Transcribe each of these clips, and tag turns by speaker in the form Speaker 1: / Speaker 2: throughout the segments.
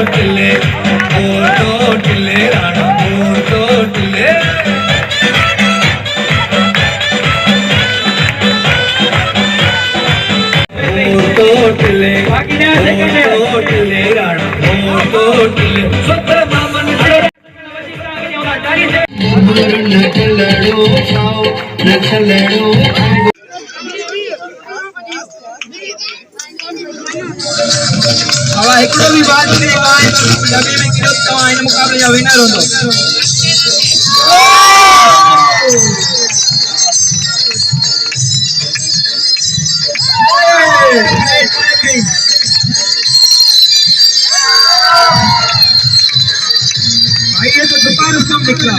Speaker 1: टोटले राणा टोटले टोटले राणा टोटले स्वतः मामन
Speaker 2: હવે એકડો બી વાત કરી વાય ડબી મે કિલો તવાય ને મુકાબલે જા વિનર હોતો भाई ये तो दुकान कम निकला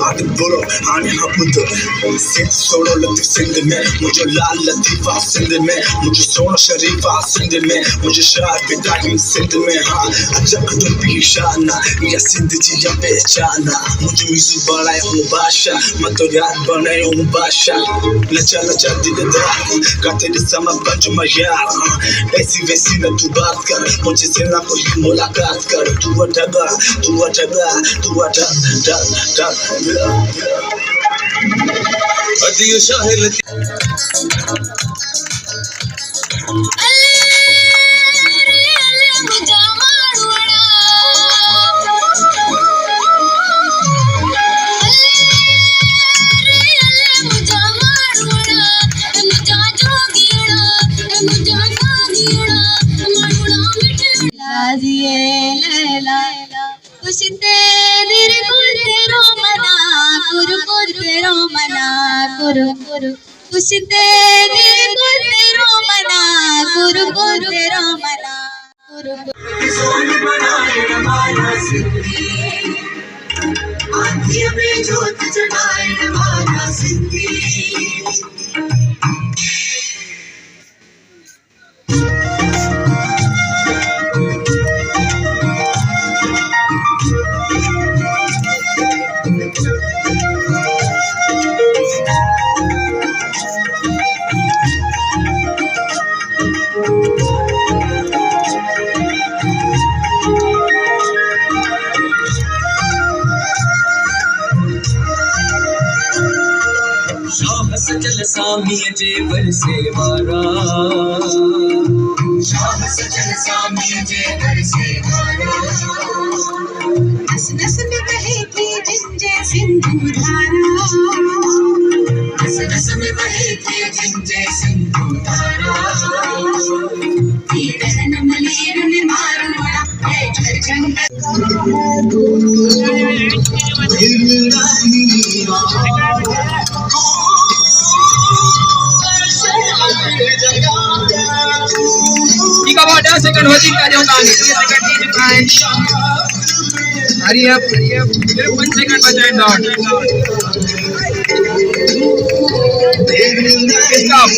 Speaker 2: आठ बोलो आने हबुद सिंध सोड़ो लती सिंध में मुझे लाल लतीफा सिंध में मुझे सोना शरीफा सिंध में मुझे शाह बिदाई सिंध में हाँ अजब तुम भी शाना या सिंध जी या पहचाना मुझे मिसु बनाए हूँ बादशाह मैं तो याद बनाए हूँ बादशाह लचा लचा दिल दरार गाते दिसमा पंच मयार ऐसी वैसी न तू बात कर मुझे से ना कोई मुलाकात कर तू अटगा अदियो शाहिर
Speaker 1: सजल सामी जे बरसे वारा शाम सजल सामी जे बरसे वारा नस नस में बहेगी जिंजे सिंधु धारा नस नस में बहेगी जिंजे सिंधु धारा तीर न मलेर ने मारना है झरझंग
Speaker 2: ठीक है बहुत 10 सेकंड होती का जो होता है 30 सेकंड ही दिखाएं हरी अप सिर्फ 1 सेकंड बचा है डॉट स्टॉप